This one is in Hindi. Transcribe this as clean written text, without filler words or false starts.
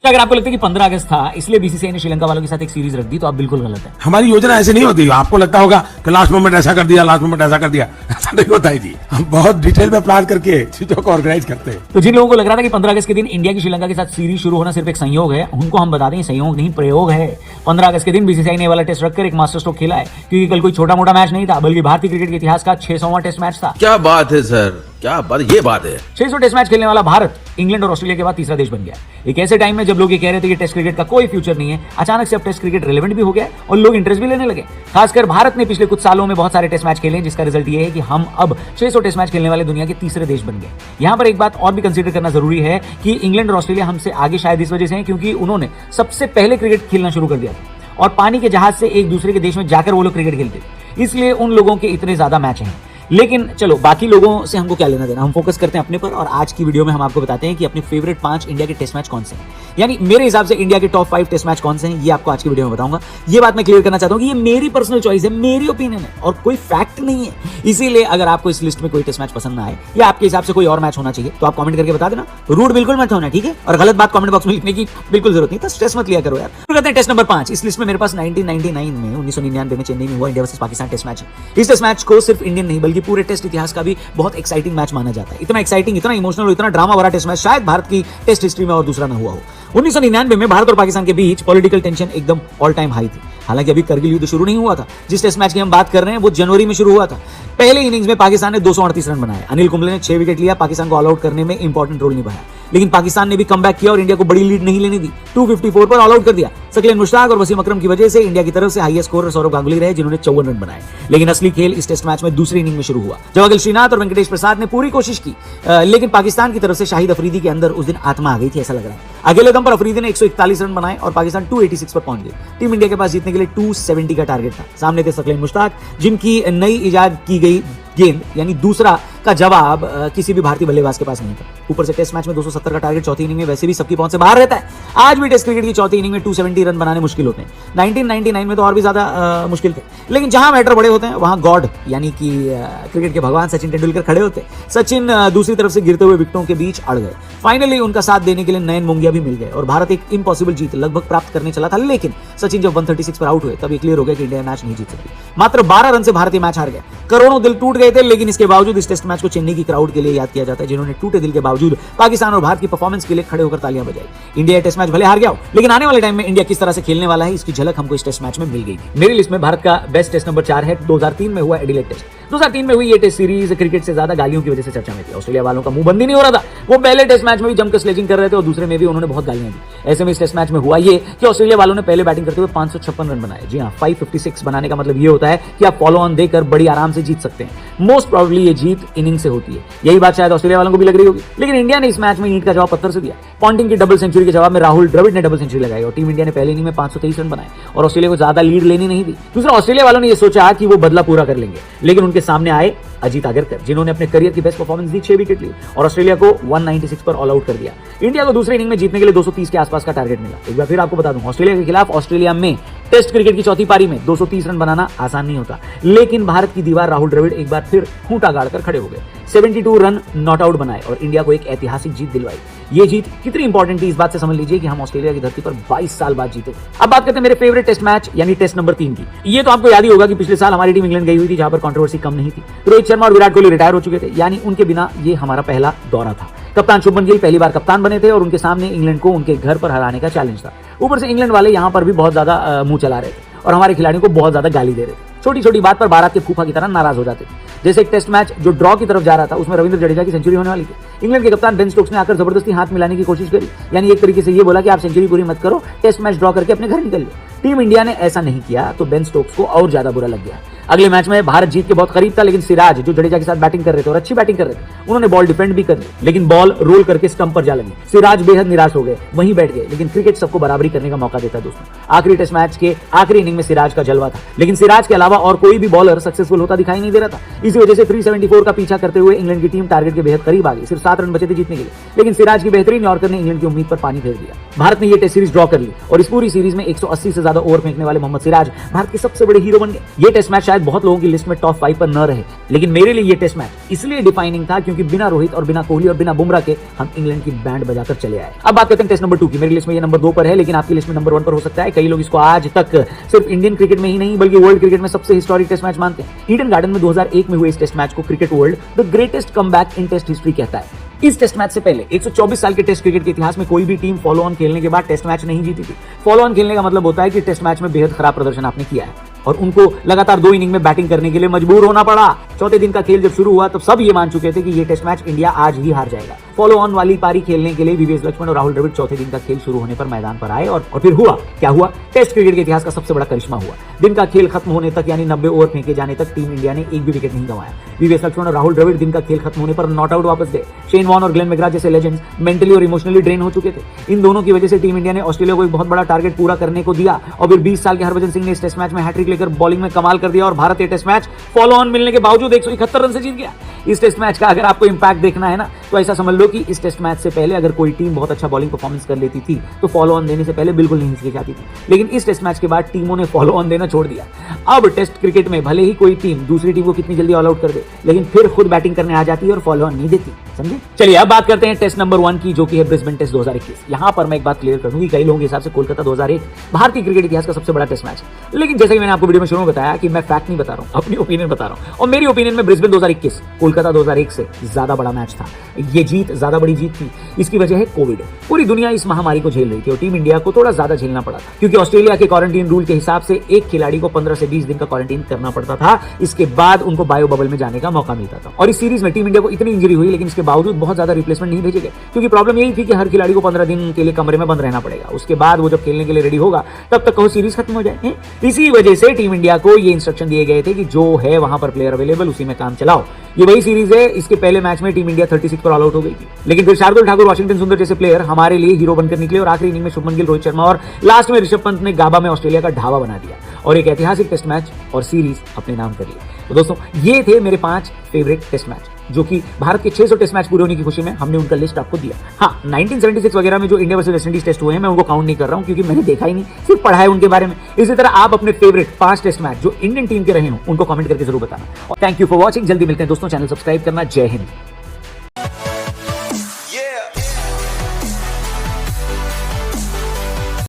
अगर आपको लगता है कि 15 अगस्त था इसलिए बीसीसीआई ने श्रीलंका वालों के साथ एक सीरीज रख दी तो आप बिल्कुल गलत है। हमारी योजना ऐसे नहीं होती। आपको लगता होगा कि लास्ट मोमेंट ऐसा कर दिया, लास्ट मोमेंट ऐसा कर दिया, ऐसा नहीं होता है जी। हम बहुत डिटेल में प्लान करके चीजों को ऑर्गेनाइज करते हैं। तो जिन लोगों को लग रहा था कि 15 अगस्त के दिन इंडिया की श्रीलंका के साथ सीरीज शुरू होना सिर्फ एक संयोग है, उनको हम बता दें संयोग नहीं प्रयोग है। 15 अगस्त के दिन बीसीसीआई ने वाला टेस्ट रखकर एक मास्टर स्ट्रोक खेला है, क्योंकि कल कोई छोटा मोटा मैच नहीं था बल्कि भारतीय क्रिकेट के इतिहास का 600वां टेस्ट मैच था। क्या बात है सर, क्या बात, ये बात है। 600 टेस्ट मैच खेलने वाला भारत इंग्लैंड और ऑस्ट्रेलिया के बाद तीसरा देश बन गया। एक ऐसे टाइम में जब लोग ये कह रहे थे कि टेस्ट क्रिकेट का कोई फ्यूचर नहीं है, अचानक से अब टेस्ट क्रिकेट रिलेवेंट भी हो गया और लोग इंटरेस्ट भी लेने लगे। खासकर भारत ने पिछले कुछ सालों में बहुत सारे टेस्ट मैच खेले, जिसका रिजल्ट ये है कि हम अब 600 टेस्ट मैच खेलने वाले दुनिया के तीसरे देश बन गए। यहां पर एक बात और भी कंसीडर करना जरूरी है कि इंग्लैंड और ऑस्ट्रेलिया हमसे आगे शायद इस वजह से हैं क्योंकि उन्होंने सबसे पहले क्रिकेट खेलना शुरू कर दिया था और पानी के जहाज से एक दूसरे के देश में जाकर वो लोग क्रिकेट खेलते, इसलिए उन लोगों के इतने ज्यादा मैच हैं। लेकिन चलो बाकी लोगों से हमको क्या लेना देना, हम फोकस करते हैं अपने पर। और आज की वीडियो में हम आपको बताते हैं कि अपने फेवरेट 5 इंडिया के टेस्ट मैच कौन से हैं, यानी मेरे हिसाब से इंडिया के टॉप 5 टेस्ट मैच कौन से हैं, ये आपको आज की वीडियो में बताऊंगा। ये बात मैं क्लियर करना चाहता हूं कि ये मेरी पर्सनल चॉइस है, मेरी ओपिनियन है और कोई फैक्ट नहीं है। इसीलिए अगर आपको इस लिस्ट में कोई टेस्ट मैच पसंद ना आए या आपके हिसाब से कोई और मैच होना चाहिए तो आप कमेंट करके बता देना। रूड बिल्कुल मत होना, ठीक है? और गलत बात कमेंट बॉक्स में लिखने की बिल्कुल जरूरत नहीं, तो स्ट्रेस मत लिया करो यार। तो कहते हैं टेस्ट नंबर 5। इस लिस्ट में मेरे पास 1999 में 1999 में चेन्नई में हुआ India versus Pakistan test match है। इस टेस्ट मैच को सिर्फ इंडियन नहीं बल्कि पूरे टेस्ट इतिहास भी बहुत एक्साइटिंग मैच माना जाता है। इतना एक्साइटिंग, इतना इमोशनल और इतना ड्रामा भरा टेस्ट मैच शायद भारत की टेस्ट हिस्ट्री में और दूसरा ना हुआ हो। 1999 में भारत और पाकिस्तान के बीच पॉलिटिकल टेंशन एकदम ऑल टाइम हाई थी। हालांकि अभी करगिल युद्ध शुरू नहीं हुआ था। जिस टेस्ट मैच की हम बात कर रहे हैं वो जनवरी में शुरू हुआ था। पहले इनिंग्स में पाकिस्तान ने 238 रन बनाए। अनिल कुंबले ने 6 विकेट लिया, पाकिस्तान को ऑल आउट करने में इंपॉर्टेंट रोल निभाया। लेकिन पाकिस्तान ने भी कमबैक किया और इंडिया को बड़ी लीड नहीं लेने दी, 254 पर ऑल आउट कर दिया। शकील मुश्ताक और वसीम अकरम की वजह से इंडिया की तरफ से हाईएस्ट स्कोरर सौरव गांगुली रहे, जिन्होंने 54 रन बनाए। लेकिन असली खेल इस टेस्ट मैच में दूसरी इनिंग में शुरू हुआ, जब अखिल श्रीनाथ और वेंकटेश प्रसाद ने पूरी कोशिश की, लेकिन पाकिस्तान की तरफ से शाहिद अफरीदी के अंदर उस दिन आत्मा आ गई थी, ऐसा लग रहा है। अकेले दम पर अफरीदी ने 141 रन बनाए और पाकिस्तान 286 पर पहुंच गई। टीम इंडिया के पास जीतने के लिए 270 का टारगेट था। सामने थे शकील मुश्ताक, जिनकी नई इजाद की गई गेंद यानी दूसरा का जवाब किसी भी भारतीय बल्लेबाज के पास नहीं था। ऊपर से टेस्ट मैच में 270 का टारगेट चौथी इनिंग में वैसे भी सबकी पहुंच से बाहर रहता है। आज भी टेस्ट क्रिकेट की चौथी इनिंग में 270 रन बनाने मुश्किल होते हैं। 1999 में तो और भी ज्यादा मुश्किल थे। लेकिन जहां मैटर बड़े होते हैं वहां गॉड यानी कि क्रिकेट के भगवान सचिन तेंदुलकर खड़े होते। सचिन दूसरी तरफ से गिरते हुए विकेटों के बीच अड़ गए। फाइनली उनका साथ देने के लिए नयन मोंगिया भी मिल गए और भारत एक इम्पॉसिबल जीत लगभग प्राप्त करने चला था। लेकिन सचिन जब 136 पर आउट हुए तब ये क्लियर हो गया कि इंडिया मैच नहीं जीत सकती। मात्र 12 रन से भारतीय मैच हार गए। करोड़ों दिल टूट गए थे, लेकिन इसके बावजूद इस टेस्ट मैच को चेन्नई की क्राउड के लिए याद किया जाता है, जिन्होंने टूटे दिल के बावजूद पाकिस्तान और भारत की परफॉर्मेंस के लिए खड़े होकर तालियां बजाई। इंडिया टेस्ट मैच भले हार गया हो, लेकिन आने वाले टाइम में इंडिया किस तरह से खेलने वाला है इसकी झलक हमको इस टेस्ट मैच में मिल गई। मेरी लिस्ट में भारत का बेस्ट टेस्ट नंबर 4 है। 2003 में हुआ एडिलेड टेस्ट। 2003 में हुई ये टेस्ट सीरीज क्रिकेट से ज्यादा गालियों की वजह से चर्चा में थी। ऑस्ट्रेलिया वालों का मुंह बंद ही नहीं हो रहा था। वो पहले टेस्ट मैच में भी जमकर स्लेजिंग कर रहे थे और दूसरे में भी उन्होंने बहुत गालियां दी। ऐसे में इस टेस्ट मैच में हुआ ये कि ऑस्ट्रेलिया वालों ने पहले बैटिंग करते हुए 556 रन बनाए। जी हाँ, 556 बनाने का मतलब ये होता है कि आप फॉलो ऑन देकर बड़ी आराम से जीत सकते हैं। मोस्ट प्रोबेबली ये जीत इनिंग से होती है। यही बात शायद ऑस्ट्रेलिया वालों को भी लग रही होगी। लेकिन इंडिया ने इस मैच में ईंट का जवाब पत्थर से दिया। पॉन्टिंग की डबल सेंचुरी के जवाब में राहुल द्रविड़ ने डबल सेंचुरी लगाई और टीम इंडिया ने पहले इनिंग में 523 रन बनाए और ऑस्ट्रेलिया को ज्यादा लीड लेनी नहीं दी। दूसरा, ऑस्ट्रेलिया वालों ने यह सोचा कि वो बदला पूरा कर लेंगे, लेकिन उनके सामने आए अजीत आगरकर, जिन्होंने अपने करियर की बेस्ट परफॉर्मेंस दी, 6 विकेट ली और ऑस्ट्रेलिया को 196 पर ऑल आउट कर दिया। इंडिया को दूसरे इनिंग में जीतने के लिए 230 के आसपास का टारगेट मिला। एक बार फिर आपको बता दूं, ऑस्ट्रेलिया के खिलाफ ऑस्ट्रेलिया में टेस्ट क्रिकेट की चौथी पारी में 230 रन बनाना आसान नहीं होता। लेकिन भारत की दीवार राहुल द्रविड़ एक बार फिर खूंटा गाड़कर खड़े हो गए। 72 रन नॉट आउट बनाए और इंडिया को एक ऐतिहासिक जीत दिलवाई। ये जीत कितनी इंपॉर्टेंट थी इस बात से समझ लीजिए कि हम ऑस्ट्रेलिया की धरती पर 22 साल बाद जीते। अब बात करते हैं मेरे फेवरेट टेस्ट मैच यानी टेस्ट नंबर 3 की। ये तो आपको याद ही होगा कि पिछले साल हमारी टीम इंग्लैंड गई हुई थी, जहां पर कंट्रोवर्सी कम नहीं थी। रोहित शर्मा और विराट कोहली रिटायर हो चुके थे, यानी उनके बिना ये हमारा पहला दौरा था। कप्तान शुभमन गिल पहली बार कप्तान बने थे और उनके सामने इंग्लैंड को उनके घर पर हराने का चैलेंज था। ऊपर से इंग्लैंड वाले यहां पर भी बहुत ज्यादा मुंह चला रहे थे और हमारे खिलाड़ियों को बहुत ज्यादा गाली दे रहे थे। छोटी छोटी बात पर बारात के फूफा की तरह नाराज हो जाते थे। जैसे एक टेस्ट मैच जो ड्रॉ की तरफ जा रहा था, उसमें रविंद्र जडेजा की सेंचुरी होने वाली थी। इंग्लैंड के कप्तान बेन स्टोक्स ने आकर जबरदस्ती हाथ मिलाने की कोशिश करी, यानी एक तरीके से ये बोला कि आप सेंचुरी पूरी मत करो, टेस्ट मैच ड्रॉ करके अपने घर निकल लो। टीम इंडिया ने ऐसा नहीं किया तो बेन स्टोक्स को और ज्यादा बुरा लग गया। अगले मैच में भारत जीत के बहुत करीब था, लेकिन सिराज जो जडेजा के साथ बैटिंग कर रहे थे और अच्छी बैटिंग कर रहे थे, उन्होंने बॉल डिफेंड भी कर ली, लेकिन बॉल रोल करके स्टंप पर जा लगी। सिराज बेहद निराश हो गए, वहीं बैठ गए। लेकिन क्रिकेट सबको बराबरी करने का मौका देता है दोस्तों। आखिरी टेस्ट मैच के आखिरी इनिंग में सिराज का जलवा था, लेकिन सिराज के अलावा और कोई भी बॉलर सक्सेसफुल होता दिखाई नहीं दे रहा था। इसी वजह से 374 का पीछा करते हुए इंग्लैंड की टीम टारगेट के बेहद करीब आ गई। सिर्फ 7 रन बचे थे जीतने के लिए, लेकिन सिराज की बेहतरीन यॉर्कर ने इंग्लैंड की उम्मीद पर पानी फेर दिया। भारत ने यह टेस्ट सीरीज ड्रॉ कर ली और इस पूरी सीरीज में 180 से ज्यादा ओवर फेंकने वाले मोहम्मद सिराज भारत के सबसे बड़े हीरो बन गए। ये टेस्ट मैच शायद शायद बहुत लोगों की लिस्ट में टॉप 5 पर न रहे, लेकिन मेरे लिए ये टेस्ट मैच इसलिए डिफाइनिंग था क्योंकि बिना रोहित और बिना कोहली और बिना बुमराह के हम इंग्लैंड की बैंड बजाकर चले आए। अब बात करते हैं टेस्ट नंबर 2 की। मेरी लिस्ट में ये नंबर 2 पर है, लेकिन आपकी लिस्ट में नंबर 1 पर हो सकता है। कई लोग इसको आज तक सिर्फ इंडियन क्रिकेट में ही नहीं बल्कि वर्ल्ड क्रिकेट में सबसे हिस्टोरिक टेस्ट मैच मानते हैं। ईडन गार्डन में 2001 में हुए इस टेस्ट मैच को cricket world the greatest comeback in test history कहता है। इस टेस्ट मैच से पहले 124 साल के टेस्ट क्रिकेट के इतिहास में कोई भी टीम फॉलो ऑन खेलने के बाद टेस्ट मैच नहीं जीती थी। फॉलो ऑन खेलने का मतलब होता है कि टेस्ट मैच में बेहद खराब प्रदर्शन आपने किया है और उनको लगातार 2 इनिंग में बैटिंग करने के लिए मजबूर होना पड़ा। चौथे दिन का खेल जब शुरू हुआ तब सब ये मान चुके थे कि ये टेस्ट मैच इंडिया आज ही हार जाएगा। फॉलो ऑन वाली पारी खेलने के लिए वीवीएस लक्ष्मण और राहुल द्रविड़ चौथे दिन का खेल शुरू होने पर मैदान पर आए और फिर हुआ क्या हुआ? टेस्ट क्रिकेट के इतिहास का सबसे बड़ा करिश्मा हुआ। दिन का खेल खत्म होने तक यानी 90 ओवर फेंके जाने तक टीम इंडिया ने एक भी विकेट नहीं गंवाया। वीवीएस लक्ष्मण और राहुल द्रविड़ दिन का खेल खत्म होने पर नॉट आउट वापस गए। शेन वॉर्न और ग्लेन मैकग्रा जैसे लेजेंड्स मेंटली और इमोशनली ड्रेन हो चुके थे। इन दोनों की वजह से टीम इंडिया ने ऑस्ट्रेलिया को एक बहुत बड़ा टारगेट पूरा करने को दिया और फिर 20 साल के हरभजन सिंह ने इस टेस्ट मैच में हैट्रिक लेकर बॉलिंग में कमाल कर दिया और भारत ये टेस्ट मैच फॉलो ऑन मिलने के बावजूद 171 रन से जीत गया। इस टेस्ट मैच का अगर आपको इंपैक्ट देखना है ना तो ऐसा समझ लो कि इस टेस्ट मैच से पहले अगर कोई टीम बहुत अच्छा बॉलिंग परफॉर्मेंस कर लेती थी तो फॉलो ऑन देने से पहले बिल्कुल नहीं हिचकी जाती थी, लेकिन इस टेस्ट मैच के बाद टीमों ने फॉलो ऑन देना छोड़ दिया। अब टेस्ट क्रिकेट में भले ही कोई टीम दूसरी टीम को कितनी जल्दी ऑल आउट कर दे, लेकिन फिर खुद बैटिंग करने आ जाती है और फॉलो ऑन नहीं देती। समझे? चलिए अब बात करते हैं टेस्ट नंबर 1 की, जो कि है ब्रिस्बेन टेस्ट 2021। यहां पर मैं एक बात क्लियर कर दूं कि कई लोगों के हिसाब से कोलकाता 2001 भारतीय क्रिकेट इतिहास का सबसे बड़ा टेस्ट मैच है, लेकिन जैसे कि मैंने आपको वीडियो में शुरू में बताया कि मैं फैक्ट नहीं बता रहा हूं, अपनी ओपिनियन बता रहा हूं। और मेरी ओपिनियन में ब्रिस्बेन 2021 कोलकाता 2001 से ज्यादा बड़ा मैच था। ये जीत ज्यादा बड़ी जीत थी। इसकी वजह है कोविड। पूरी दुनिया इस महामारी को झेल रही थी और टीम इंडिया को थोड़ा ज्यादा झेलना पड़ा था, क्योंकि ऑस्ट्रेलिया के क्वारंटीन रूल के हिसाब से एक खिलाड़ी को 15 से 20 दिन का क्वारंटीन करना पड़ता था। इसके बाद उनको बायो बबल में जाने का मौका मिलता था। और इस सीरीज में टीम इंडिया को इतनी इंजरी हुई, लेकिन इसके बावजूद बहुत ज्यादा रिप्लेसमेंट नहीं भेजे गए, क्योंकि प्रॉब्लम यही थी कि हर खिलाड़ी को 15 दिन के लिए कमरे में बंद रहना पड़ेगा। उसके बाद वो जब खेलने के लिए रेडी होगा तब तक कहो सीरीज खत्म हो जाए। इसी वजह से टीम इंडिया को ये इंस्ट्रक्शन दिए गए थे कि जो है वहां पर प्लेयर अवेलेबल उसी में काम चलाओ। ये वही सीरीज है। इसके पहले मैच में टीम इंडिया 36 पर ऑल आउट हो गई थी, लेकिन फिर शार्दुल ठाकुर, वाशिंगटन सुंदर जैसे प्लेयर हमारे लिए हीरो बनकर निकले और आखिरी इनिंग में शुभमन गिल, रोहित शर्मा और लास्ट में ऋषभ पंत ने गाबा में ऑस्ट्रेलिया का ढाबा बना दिया और एक ऐतिहासिक टेस्ट मैच और सीरीज अपने नाम कर लिया। तो दोस्तों ये थे मेरे 5 फेवरेट टेस्ट मैच, जो कि भारत के 600 टेस्ट मैच पूरे होने की खुशी में हमने उनका लिस्ट आपको दिया। हाँ, 1976 वगैरह में जो India versus West Indies test हुए हैं मैं उनको काउंट नहीं कर रहा हूं, क्योंकि मैंने देखा ही नहीं, सिर्फ पढ़ा है उनके बारे में। इसी तरह आप अपने फेवरेट 5 टेस्ट मैच जो इंडियन टीम के रहे हो उनको कमेंट करके जरूर बताना। और थैंक यू फॉर वॉचिंग। जल्दी मिलते हैं दोस्तों, चैनल सब्सक्राइब करना। जय हिंद।